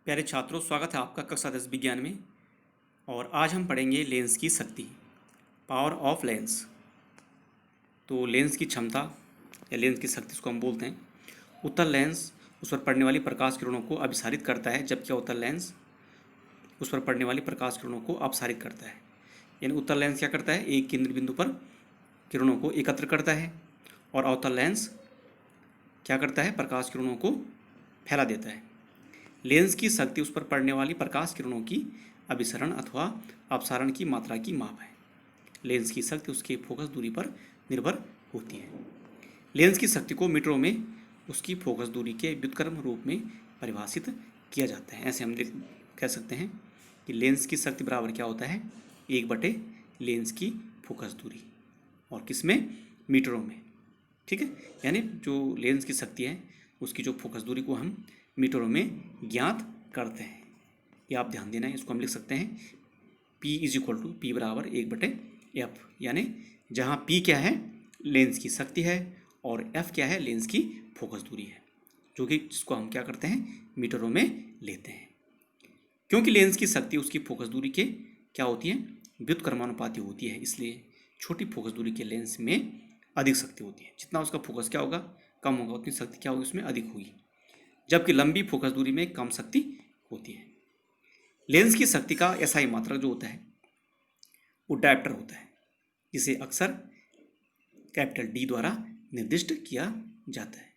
प्यारे छात्रों, स्वागत है आपका कक्षा 10 विज्ञान में। और आज हम पढ़ेंगे लेंस की शक्ति, पावर ऑफ लेंस। तो लेंस की क्षमता या लेंस की शक्ति इसको हम बोलते हैं। उत्तल लेंस उस पर पड़ने वाली प्रकाश किरणों को अभिसारित करता है, जबकि अवतल लेंस उस पर पड़ने वाली प्रकाश किरणों को अपसारित करता है। यानी उत्तल लेंस क्या करता है, एक केंद्र बिंदु पर किरणों को एकत्र करता है, और अवतल लेंस क्या करता है, प्रकाश किरणों को फैला देता है। लेंस की शक्ति उस पर पड़ने वाली प्रकाश किरणों की अभिसरण अथवा अपसारण की मात्रा की माप है। लेंस की शक्ति उसके फोकस दूरी पर निर्भर होती है। लेंस की शक्ति को मीटरों में उसकी फोकस दूरी के व्युत्क्रम रूप में परिभाषित किया जाता है। ऐसे हम कह सकते हैं कि लेंस की शक्ति बराबर क्या होता है, 1/, लेंस की फोकस दूरी, और किसमें, मीटरों में। ठीक है, यानी जो लेंस की शक्ति है उसकी जो फोकस दूरी को हम मीटरों में ज्ञात करते हैं। ये आप ध्यान देना है, इसको हम लिख सकते हैं P बराबर 1/f। यानी जहाँ P क्या है, लेंस की शक्ति है, और F क्या है, लेंस की फोकस दूरी है, जो कि जिसको हम क्या करते हैं, मीटरों में लेते हैं। क्योंकि लेंस की शक्ति उसकी फोकस दूरी के क्या होती है, व्युत्क्रमानुपाती होती है, इसलिए छोटी फोकस दूरी के लेंस में अधिक शक्ति होती है। जितना उसका फोकस क्या होगा, कम होगा, उतनी शक्ति क्या होगी, उसमें अधिक होगी, जबकि लंबी फोकस दूरी में कम शक्ति होती है। लेंस की शक्ति का एसआई मात्रक जो होता है वो डायप्टर होता है, जिसे अक्सर कैपिटल D द्वारा निर्दिष्ट किया जाता है।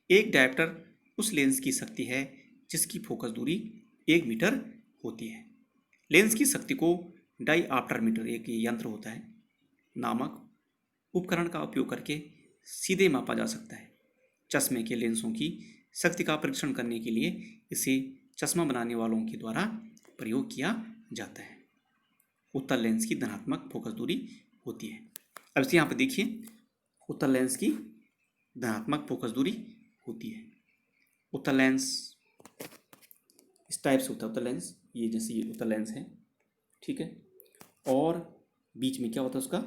एक डायप्टर उस लेंस की शक्ति है जिसकी फोकस दूरी 1 मीटर होती है। लेंस की शक्ति को डाईऑप्टर मीटर, एक यंत्र होता है, नामक उपकरण का उपयोग करके सीधे मापा जा सकता है। चश्मे के लेंसों की शक्ति का परीक्षण करने के लिए इसे चश्मा बनाने वालों के द्वारा प्रयोग किया जाता है। उत्तल लेंस की धनात्मक फोकस दूरी होती है। अब इसे यहाँ पर देखिए, उत्तल लेंस की धनात्मक फोकस दूरी होती है। उत्तल लेंस इस टाइप से होता है। उत्तल लेंस ये जैसे ये उत्तल लेंस है, ठीक है, और बीच में क्या होता है, उसका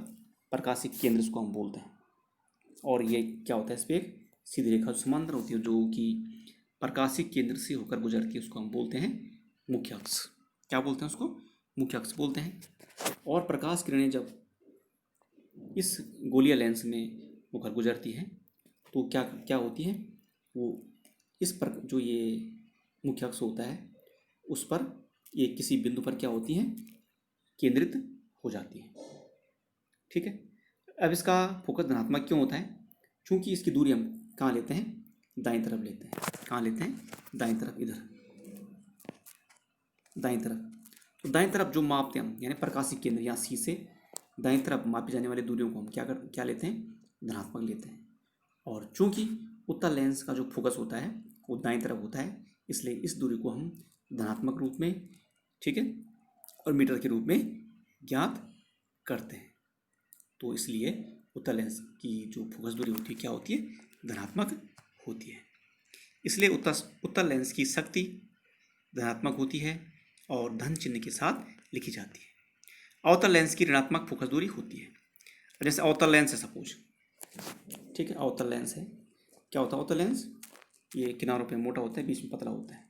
प्रकाशिक केंद्र उसको हम बोलते हैं। और ये क्या होता है, इस पर एक सीधी रेखा समांतर होती है जो कि प्रकाशिक केंद्र से होकर गुजरती है, उसको हम बोलते हैं मुख्य अक्ष। क्या बोलते हैं उसको, मुख्य अक्ष बोलते हैं। और प्रकाश किरणें जब इस गोलीय लेंस में होकर गुजरती हैं तो क्या क्या होती है, वो इस पर जो ये मुख्य अक्ष होता है उस पर ये किसी बिंदु पर क्या होती हैं, केंद्रित हो जाती है। ठीक है, अब इसका फोकस धनात्मक क्यों होता है, क्योंकि इसकी दूरी हम कहाँ लेते हैं, दाईं तरफ लेते हैं। कहाँ लेते हैं, दाईं तरफ, इधर दाईं तरफ। तो दाईं तरफ जो मापते हैं हम, यानी प्रकाशिक केंद्र यहाँ C से दाईं तरफ मापी जाने वाली दूरियों को हम क्या लेते हैं, धनात्मक लेते हैं। और चूंकि उत्तल लेंस का जो फोकस होता है वो दाईं तरफ होता है, इसलिए इस दूरी को हम धनात्मक रूप में, ठीक है, और मीटर के रूप में ज्ञात करते हैं। तो इसलिए उत्तल लेंस की जो फोकस दूरी होती है क्या होती है, धनात्मक होती है। इसलिए उत्तल लेंस की शक्ति धनात्मक होती है और धन चिन्ह के साथ लिखी जाती है। अवतल लेंस की ऋणात्मक फोकस दूरी होती है। जैसे अवतल लेंस है सपोज, ठीक है, अवतल लेंस है, क्या होता है अवतल लेंस, ये किनारों पे मोटा होता है, बीच में पतला होता है,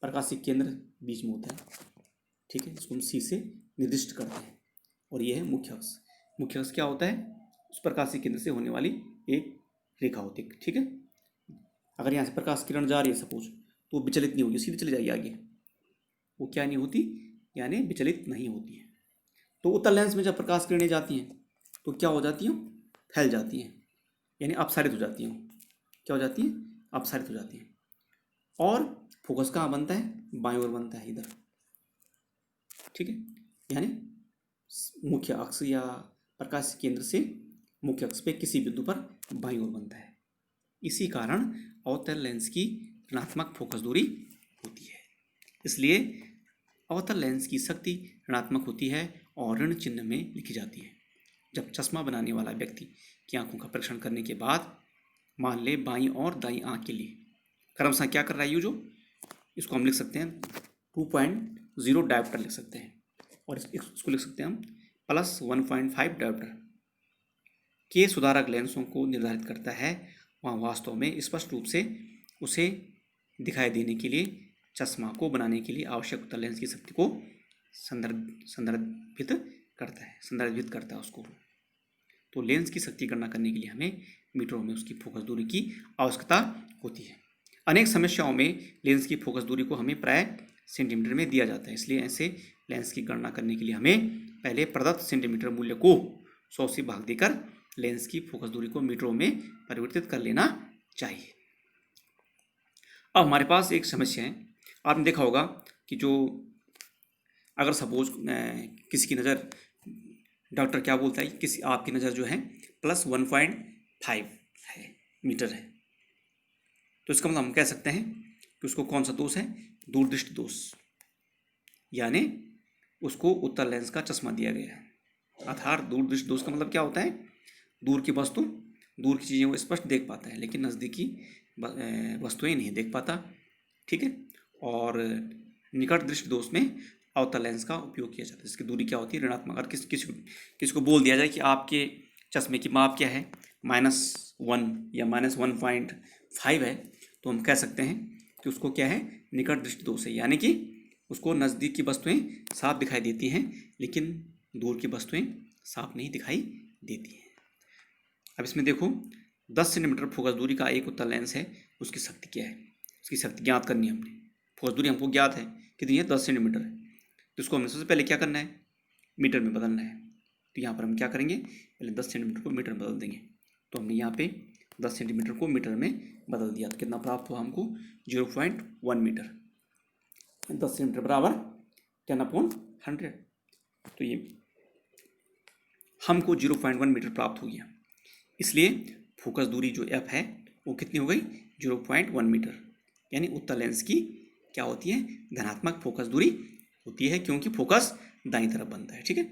प्रकाशिक केंद्र बीच में होता है, ठीक है, इसको हम C से निर्दिष्ट करते हैं। और ये है मुख्य अक्ष। मुख्य अक्ष क्या होता है, उस प्रकाशिक केंद्र से होने वाली एक रेखा होती है, ठीक है। अगर यहाँ से प्रकाश किरण जा रही है सपोज, तो वो विचलित नहीं होगी, सीधे चली जाएगी आगे, वो क्या नहीं होती, यानी विचलित नहीं होती है। तो उत्तल लेंस में जब प्रकाश किरणें जाती हैं तो क्या हो जाती हैं, फैल जाती हैं, यानी अपसारित हो जाती हैं। क्या हो जाती हैं, अपसारित हो जाती हैं। और फोकस कहाँ बनता है, बाईं ओर बनता है, इधर, ठीक है, यानी मुख्य अक्ष या प्रकाश केंद्र से मुख्य अक्ष पे किसी बिंदु पर बाईं ओर बनता है। इसी कारण अवतल लेंस की ऋणात्मक फोकस दूरी होती है। इसलिए अवतल लेंस की शक्ति ऋणात्मक होती है और ऋण चिन्ह में लिखी जाती है। जब चश्मा बनाने वाला व्यक्ति की आंखों का परीक्षण करने के बाद मान ले बाईं और दाईं आंख के लिए क्रमशः क्या कर रहा है, जो इसको हम लिख सकते हैं 2.0 डायोप्टर लिख सकते हैं, और इसको लिख सकते हैं हम +1.5 डायोप्टर के सुधारक लेंसों को निर्धारित करता है। वहाँ वास्तव में स्पष्ट रूप से उसे दिखाई देने के लिए चश्मा को बनाने के लिए आवश्यक उत्तल लेंस की शक्ति को संदर्भित करता है उसको। तो लेंस की शक्ति गणना करने के लिए हमें मीटरों में उसकी फोकस दूरी की आवश्यकता होती है। अनेक समस्याओं में लेंस की फोकस दूरी को हमें प्राय सेंटीमीटर में दिया जाता है, इसलिए ऐसे लेंस की गणना करने के लिए हमें पहले प्रदत्त सेंटीमीटर मूल्य को 100 से भाग देकर लेंस की फोकस दूरी को मीटरों में परिवर्तित कर लेना चाहिए। अब हमारे पास एक समस्या है। आपने देखा होगा कि जो अगर सपोज किसी की नज़र, डॉक्टर क्या बोलता है, किसी आपकी नज़र जो है +1.5 है मीटर है, तो इसका मतलब हम कह सकते हैं कि उसको कौन सा दोष है, दूरदृष्टि दोष, यानी उसको उत्तल लेंस का चश्मा दिया गया है। अर्थात दूरदृष्टि दोष का मतलब क्या होता है, दूर की वस्तु, दूर की चीज़ें वो स्पष्ट देख पाता है लेकिन नज़दीकी वस्तुएं नहीं देख पाता, ठीक है। और निकट दृष्टि दोष में अवतल लेंस का उपयोग किया जाता है, इसकी दूरी क्या होती है, ऋणात्मक। अगर किसी को बोल दिया जाए कि आपके चश्मे की माप क्या है, -1 या -1.5 है, तो हम कह सकते हैं कि उसको क्या है, निकट दृष्टि दोष है, यानी कि उसको नज़दीक की वस्तुएं साफ दिखाई देती हैं लेकिन दूर की वस्तुएं साफ नहीं दिखाई देती हैं। अब इसमें देखो 10 सेंटीमीटर फोकस दूरी का एक उत्तल लेंस है, उसकी शक्ति क्या है, उसकी शक्ति ज्ञात करनी है हमने। फोकस दूरी हमको ज्ञात है कितनी है, 10 सेंटीमीटर है, तो इसको हमें सबसे पहले क्या करना है, मीटर में बदलना है। तो यहाँ पर हम क्या करेंगे, पहले 10 सेंटीमीटर को मीटर में बदल देंगे। तो हमने यहाँ पे 10 सेंटीमीटर को मीटर में बदल दिया, तो कितना प्राप्त हुआ हमको, 0.1 मीटर। 10 सेंटीमीटर बराबर 10/100, तो ये हमको 0.1 मीटर प्राप्त हो गया। इसलिए फोकस दूरी जो f है वो कितनी हो गई, 0.1 मीटर, यानी उत्तल लेंस की क्या होती है, धनात्मक फोकस दूरी होती है, क्योंकि फोकस दाईं तरफ बनता है, ठीक है,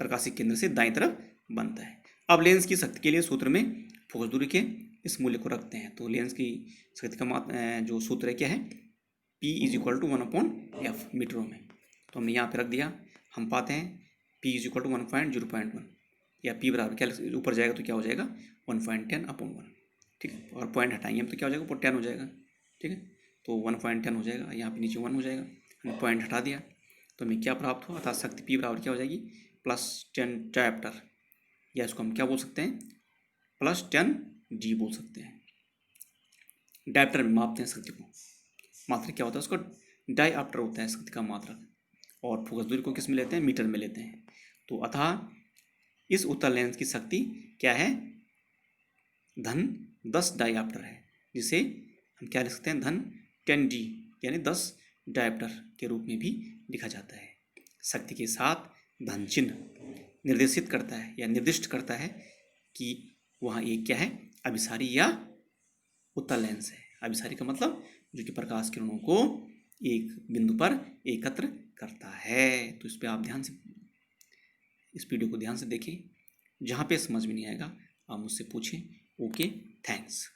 प्रकाशिक केंद्र से दाईं तरफ बनता है। अब लेंस की शक्ति के लिए सूत्र में फोकस दूरी के इस मूल्य को रखते हैं। तो लेंस की शक्ति का जो सूत्र है क्या है, P = 1/f मीटरों में। तो हमने यहाँ पे रख दिया, हम पाते हैं P = 1.0.1, या P बराबर क्या ऊपर जाएगा तो क्या हो जाएगा, 1.10/1, ठीक है। और पॉइंट हटाएंगे हम तो क्या हो जाएगा, ऊपर 10 हो जाएगा, ठीक है। तो 1.10 हो जाएगा, यहाँ पे नीचे 1 हो जाएगा, हमने पॉइंट हटा दिया, तो हमें क्या प्राप्त हुआ, अर्थात शक्ति P बराबर क्या हो जाएगी, +10 डायप्टर, या इसको हम क्या बोल सकते हैं, +10 G बोल सकते हैं। डायप्टर में मापते हैं शक्ति को, मात्रक क्या होता है उसका, डायऑप्टर होता है शक्ति का मात्रक, और फोकस दूरी को किस में लेते हैं, मीटर में लेते हैं। तो अतः इस उत्तल लेंस की शक्ति क्या है, -10 डायऑप्टर है, जिसे हम क्या लिख सकते हैं, -10D, यानी 10 डायऑप्टर के रूप में भी लिखा जाता है। शक्ति के साथ धन चिन्ह निर्देशित करता है या निर्दिष्ट करता है कि वहाँ एक क्या है, अभिसारी या उत्तल लेंस है। अभिसारी का मतलब जो कि प्रकाश किरणों को एक बिंदु पर एकत्र करता है। तो इस पर आप ध्यान से इस वीडियो को ध्यान से देखें, जहाँ पे समझ में नहीं आएगा आप मुझसे पूछें। Okay, thanks.